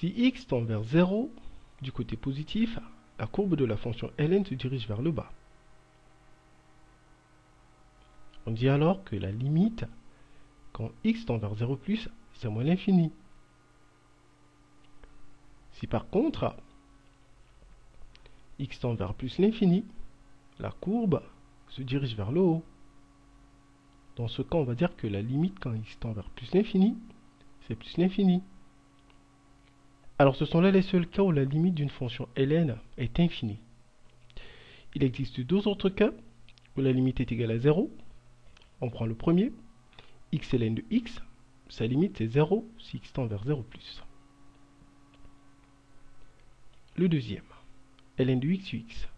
Si x tend vers 0 du côté positif, la courbe de la fonction ln se dirige vers le bas. On dit alors que la limite, quand x tend vers 0 plus, c'est moins l'infini. Si par contre, x tend vers plus l'infini, la courbe se dirige vers le haut. Dans ce cas, on va dire que la limite quand x tend vers plus l'infini, c'est plus l'infini. Alors ce sont là les seuls cas où la limite d'une fonction ln est infinie. Il existe deux autres cas où la limite est égale à 0. On prend le premier, x ln de x, sa limite c'est 0 si x tend vers 0 plus. Le deuxième, ln de x sur x,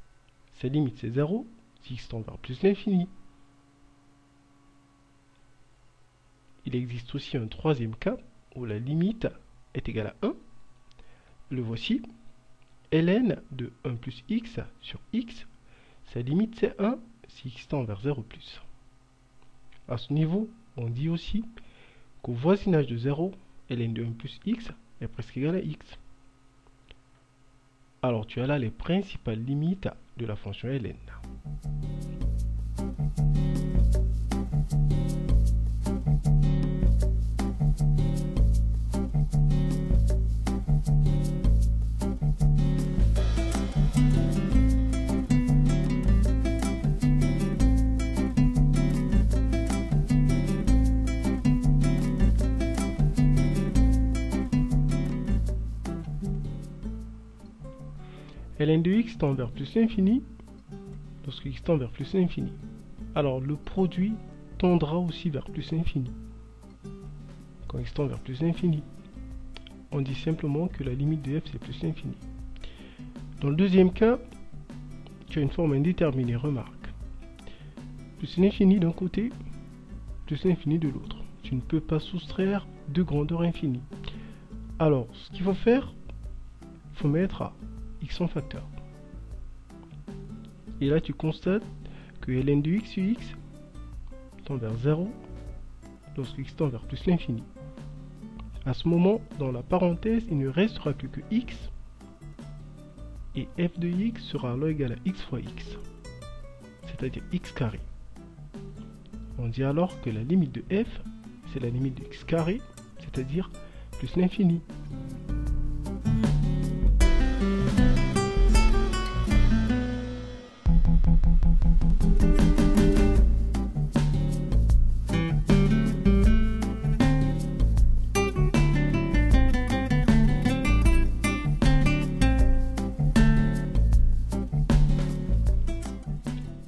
sa limite c'est 0 si x tend vers plus l'infini. Il existe aussi un troisième cas où la limite est égale à 1. Le voici, ln de 1 plus x sur x, sa limite c'est 1 si x tend vers 0 plus. À ce niveau, on dit aussi qu'au voisinage de 0, ln de 1 plus x est presque égal à x. Alors tu as là les principales limites de la fonction ln. ln de x tend vers plus l'infini lorsque x tend vers plus l'infini. Alors le produit tendra aussi vers plus l'infini quand x tend vers plus l'infini. On dit simplement que la limite de f c'est plus l'infini. Dans le deuxième cas, tu as une forme indéterminée, remarque. Plus l'infini d'un côté, plus l'infini de l'autre. Tu ne peux pas soustraire deux grandeurs infinies. Alors, ce qu'il faut faire, il faut mettre x en facteur. Et là, tu constates que ln de x sur x tend vers 0 lorsque x tend vers plus l'infini. À ce moment, dans la parenthèse, il ne restera plus que x et f de x sera alors égal à x fois x, c'est-à-dire x carré. On dit alors que la limite de f, c'est la limite de x carré, c'est-à-dire plus l'infini.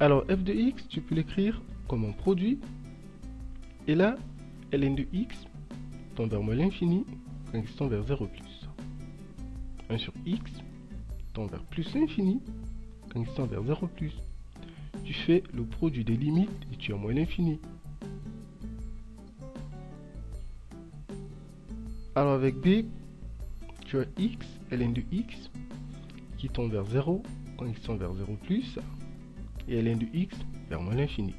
Alors f de x, tu peux l'écrire comme un produit. Et là, ln de x tend vers moins l'infini quand x tend vers 0 plus. 1 sur x tend vers plus l'infini quand x tend vers 0 plus. Tu fais le produit des limites et tu as moins l'infini. Alors avec b, tu as x, ln de x qui tend vers 0 quand x tend vers 0 plus. Et ln de x vers moins l'infini.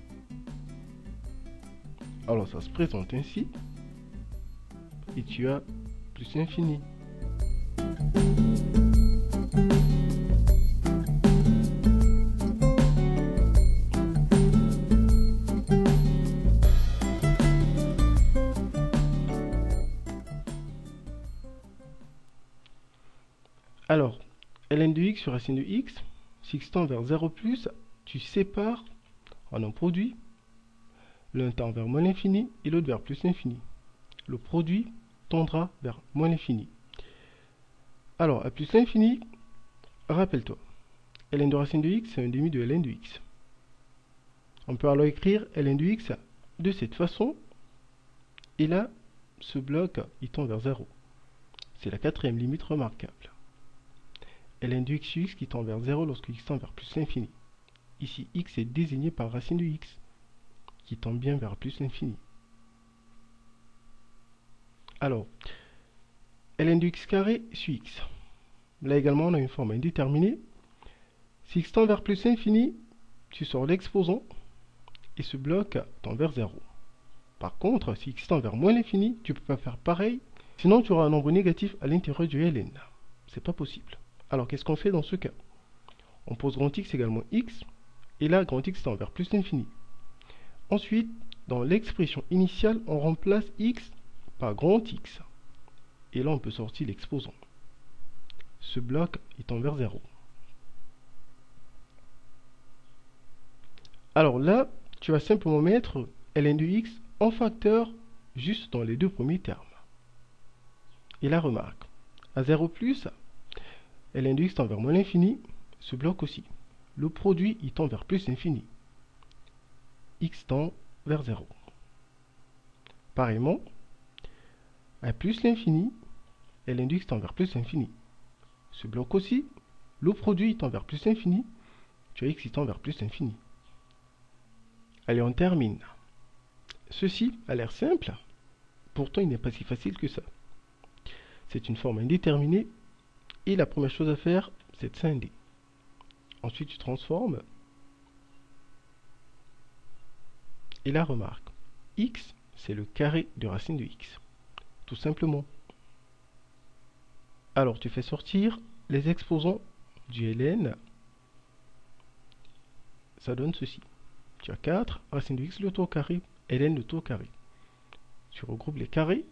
Alors ça se présente ainsi. Et tu as plus l'infini. Alors, ln de x sur racine de x, si x tend vers 0 plus, tu sépares en un produit, l'un tend vers moins l'infini et l'autre vers plus l'infini. Le produit tendra vers moins l'infini. Alors, à plus l'infini, rappelle-toi, ln de racine de x, c'est un demi de ln de x. On peut alors écrire ln de x de cette façon, et là, ce bloc, il tend vers 0. C'est la quatrième limite remarquable. ln de x sur x qui tend vers 0 lorsque x tend vers plus l'infini. Ici, x est désigné par racine de x, qui tend bien vers plus l'infini. Alors, ln de x carré sur x. Là également, on a une forme indéterminée. Si x tend vers plus l'infini, tu sors l'exposant, et ce bloc tend vers 0. Par contre, si x tend vers moins l'infini, tu ne peux pas faire pareil, Sinon, tu auras un nombre négatif à l'intérieur du ln. C'est pas possible. Alors, qu'est-ce qu'on fait dans ce cas? On pose grand X égale moins X, et là, grand X tend vers plus l'infini. Ensuite, dans l'expression initiale, on remplace X par grand X. Et là, on peut sortir l'exposant. Ce bloc, il tend vers 0. Alors là, tu vas simplement mettre ln de x en facteur juste dans les deux premiers termes. Et la remarque, à 0 plus, ln de x tend vers moins l'infini, ce bloc aussi. Le produit, il tend vers plus l'infini. X tend vers 0. Pareillement, à plus l'infini, ln de x tend vers plus l'infini. Ce bloc aussi, le produit, il tend vers plus l'infini, tu as x qui tend vers plus l'infini. Allez, on termine. Ceci a l'air simple, pourtant il n'est pas si facile que ça. C'est une forme indéterminée, et la première chose à faire, c'est de scinder. Ensuite, tu transformes. Et la remarque, x, c'est le carré de racine de x. Tout simplement. Alors, tu fais sortir les exposants du ln. Ça donne ceci. Tu as 4, racine de x le tout au carré, ln le tout au carré. Tu regroupes les carrés.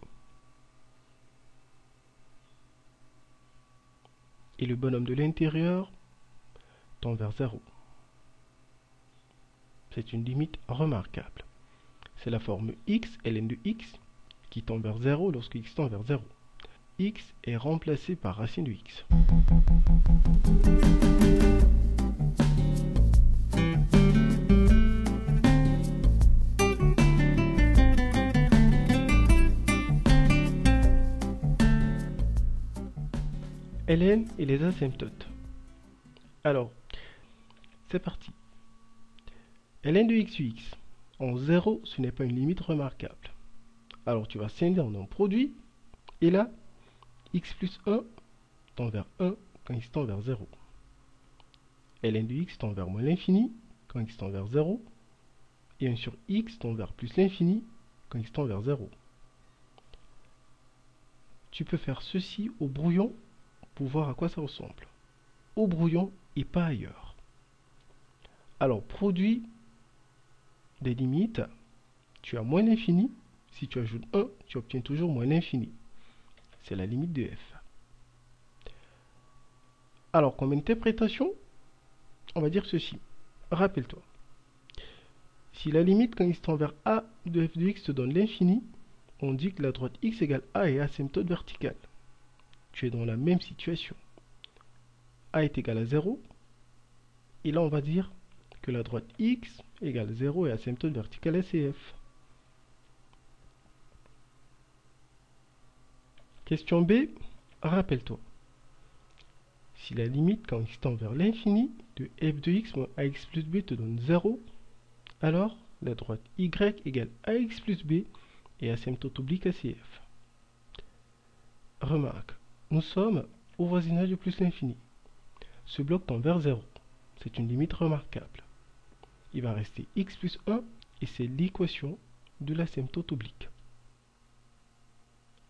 Et le bonhomme de l'intérieur tend vers 0. C'est une limite remarquable. C'est la forme x, ln de x, qui tend vers 0 lorsque x tend vers 0. X est remplacé par racine de x. ln et les asymptotes. Alors, c'est parti. ln de x sur x en 0, ce n'est pas une limite remarquable. Alors, tu vas scinder en un produit, et là, x plus 1 tend vers 1 quand x tend vers 0. ln de x tend vers moins l'infini quand x tend vers 0, et 1 sur x tend vers plus l'infini quand x tend vers 0. Tu peux faire ceci au brouillon pour voir à quoi ça ressemble. Au brouillon et pas ailleurs. Alors, produit des limites, tu as moins l'infini. Si tu ajoutes 1, tu obtiens toujours moins l'infini. C'est la limite de f. Alors, comme interprétation, on va dire ceci. Rappelle-toi. Si la limite quand x tend vers a de f de x te donne l'infini, on dit que la droite x égale a est asymptote verticale. Tu es dans la même situation. A est égal à 0. Et là, on va dire que la droite x égale 0 et asymptote verticale SCF. Question B, rappelle-toi. Si la limite quand x tend vers l'infini de f de x moins ax plus b te donne 0, alors la droite y égale ax plus b et asymptote oblique ACF. Remarque, nous sommes au voisinage de plus l'infini. Ce bloc tend vers 0. C'est une limite remarquable. Il va rester x plus 1 et c'est l'équation de l'asymptote oblique.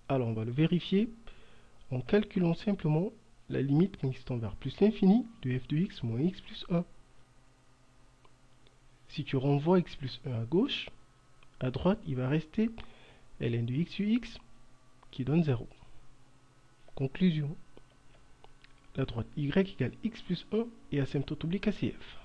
Alors on va le vérifier en calculant simplement la limite quand x tend vers plus l'infini de f de x moins x plus 1. Si tu renvoies x plus 1 à gauche, à droite il va rester ln de x sur x qui donne 0. Conclusion. La droite y égale x plus 1 et asymptote oblique ACF.